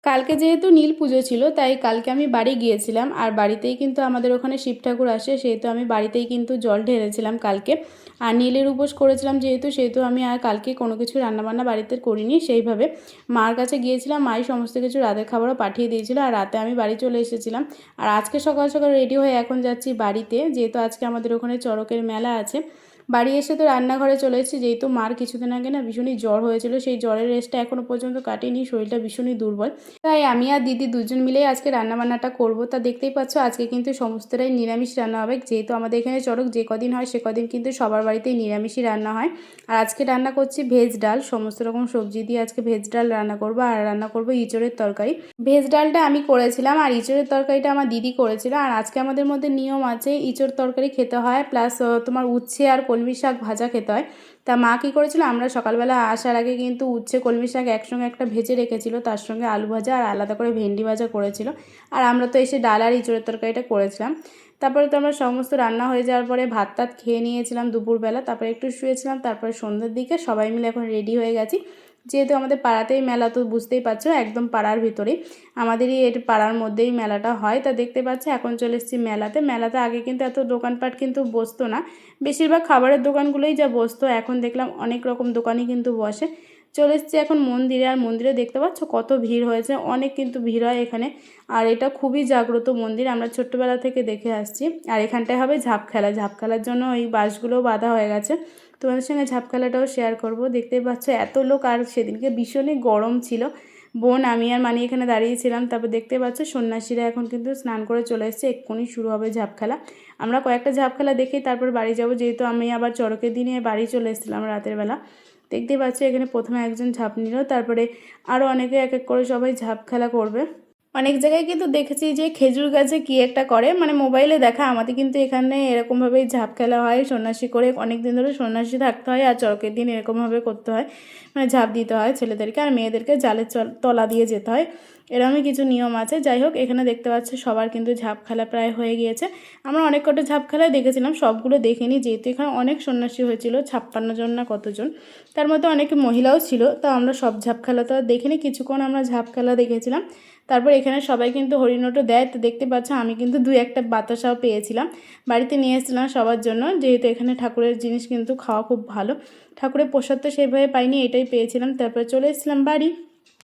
কালকে যেহেতু নীল পুজো ছিল তাই কালকে আমি বাড়ি গিয়েছিলাম, আর বাড়িতেই কিন্তু আমাদের ওখানে শিব ঠাকুর আসে, সেহেতু আমি বাড়িতেই কিন্তু জল ঢেলেছিলাম কালকে। আর নীলের উপোস করেছিলাম সেহেতু আমি আর কালকে কোনো কিছু রান্নাবান্না বাড়িতে করিনি সেইভাবে। মার কাছে গিয়েছিলাম, মাই সমস্ত কিছু রাতের খাবারও পাঠিয়ে দিয়েছিল, আর রাতে আমি বাড়ি চলে এসেছিলাম। আর আজকে সকাল সকাল রেডি হয়ে এখন যাচ্ছি বাড়িতে, যেহেতু আজকে আমাদের ওখানে চড়কের মেলা আছে। বাড়ি এসে তো রান্নাঘরে চলে এসেছি, যেহেতু মার কিছুদিন আগে না ভীষণই জ্বর হয়েছিল, সেই জ্বরের রেস্টটা এখনও পর্যন্ত কাটেনি, শরীরটা ভীষণই দুর্বল। তাই আমি আর দিদি দুজন মিলেই আজকে রান্নাবান্নাটা করব। তা দেখতেই পাচ্ছ আজকে কিন্তু সমস্তটাই নিরামিষ রান্না হবে, যেহেতু আমাদের এখানে চড়ক যে কদিন হয় সে কদিন কিন্তু সবার বাড়িতেই নিরামিষই রান্না হয়। আর আজকে রান্না করছি ভেজ ডাল, সমস্ত রকম সবজি দিয়ে আজকে ভেজ ডাল রান্না করব, আর রান্না করব ইঁচড়ের তরকারি। ভেজ ডালটা আমি করেছিলাম আর ইঁচড়ের তরকারিটা আমার দিদি করেছিল। আর আজকে আমাদের মধ্যে নিয়ম আছে, ইঁচড় তরকারি খেতে হয়, প্লাস তোমার উচ্ছে আর কলমি শাক ভাজা খেতে হয়। তা মা কী করেছিল, আমরা সকালবেলা আসার আগে কিন্তু উচ্ছে কলমি শাক একসঙ্গে একটা ভেজে রেখেছিল, তার সঙ্গে আলু ভাজা আর আলাদা করে ভেন্ডি ভাজা করেছিল। আর আমরা তো এসে ডাল আর ইঁচড়ের তরকারিটা করেছিলাম। তারপরে তো আমরা সমস্ত রান্না হয়ে যাওয়ার পরে ভাত টাত খেয়ে নিয়েছিলাম দুপুরবেলা, তারপরে একটু শুয়েছিলাম। তারপরে সন্ধ্যের দিকে সবাই মিলে এখন রেডি হয়ে গেছি, যেহেতু আমাদের পাড়াতেই মেলা, তো বুঝতেই পারছো একদম পাড়ার ভিতরেই আমাদেরই এর পাড়ার মধ্যেই মেলাটা হয়। তা দেখতে পাচ্ছি এখন চলে এসেছি মেলাতে। মেলাতে আগে কিন্তু এত দোকানপাট কিন্তু বসতো না, বেশিরভাগ খাবারের দোকানগুলোই যা বসতো, এখন দেখলাম অনেক রকম দোকানই কিন্তু বসে। চলে এসেছি এখন মন্দিরে, আর মন্দিরে দেখতে পাচ্ছ কত ভিড় হয়েছে, অনেক কিন্তু ভিড় হয় এখানে। আর এটা খুবই জাগ্রত মন্দির, আমরা ছোট্টবেলা থেকে দেখে আসছি। আর এখানটায় হবে ঝাঁপ খেলা, ঝাঁপ খেলার জন্য এই বাঁশগুলোও বাঁধা হয়ে গেছে। তোমাদের সঙ্গে ঝাঁপ খেলাটাও শেয়ার করব। দেখতেই পাচ্ছ এত লোক, আর সেদিনকে ভীষণই গরম ছিল। বোন, আমি আর মানি এখানে দাঁড়িয়েছিলাম। তারপর দেখতে পাচ্ছ সন্ন্যাসীরা এখন কিন্তু স্নান করে চলে এসেছে, এক্ষুনি শুরু হবে ঝাঁপ খেলা। আমরা কয়েকটা ঝাঁপ খেলা দেখেই তারপর বাড়ি যাব, যেহেতু আমি আবার চড়কের দিনে বাড়ি চলে এসেছিলাম রাতের বেলা। দেখতেই পাচ্ছ এখানে প্রথমে একজন ঝাঁপ নিল, তারপরে আরও অনেকে এক এক করে সবাই ঝাঁপ খেলা করবে। অনেক জায়গায় কিন্তু দেখেছি যে খেজুর গাছে কী একটা করে, মানে মোবাইলে দেখা, আমাদের কিন্তু এখানে এরকমভাবেই ঝাঁপ খেলা হয়। সন্ন্যাসী করে অনেক দিন ধরে সন্ন্যাসী থাকতে হয়, আর চড়কের দিন এরকমভাবে করতে হয়, মানে ঝাঁপ দিতে হয় ছেলেদেরকে, আর মেয়েদেরকে জালের তলা দিয়ে যেতে হয়। এরকমই কিছু নিয়ম আছে। যাই হোক, এখানে দেখতে পাচ্ছ সবার কিন্তু ঝাঁপ খেলা প্রায় হয়ে গিয়েছে। আমরা অনেক কটা ঝাঁপ খেলায় দেখেছিলাম, সবগুলো দেখিনি, যেহেতু এখানে অনেক সন্ন্যাসী হয়েছিল, 56 জন না কতজন, তার মধ্যে অনেক মহিলাও ছিল। তো আমরা সব ঝাঁপ খেলা তো আর দেখিনি, কিছুক্ষণ আমরা ঝাঁপ খেলা দেখেছিলাম। তারপর এখানে সবাই কিন্তু হরিণোটও দেয়। তো দেখতে পাচ্ছ আমি কিন্তু 2-1টা বাতাসাও পেয়েছিলাম, বাড়িতে নিয়ে এসেছিলাম সবার জন্য, যেহেতু এখানে ঠাকুরের জিনিস কিন্তু খাওয়া খুব ভালো। ঠাকুরের প্রসাদ তো সেভাবে পাইনি, এটাই পেয়েছিলাম। তারপরে চলে এসেছিলাম বাড়ি।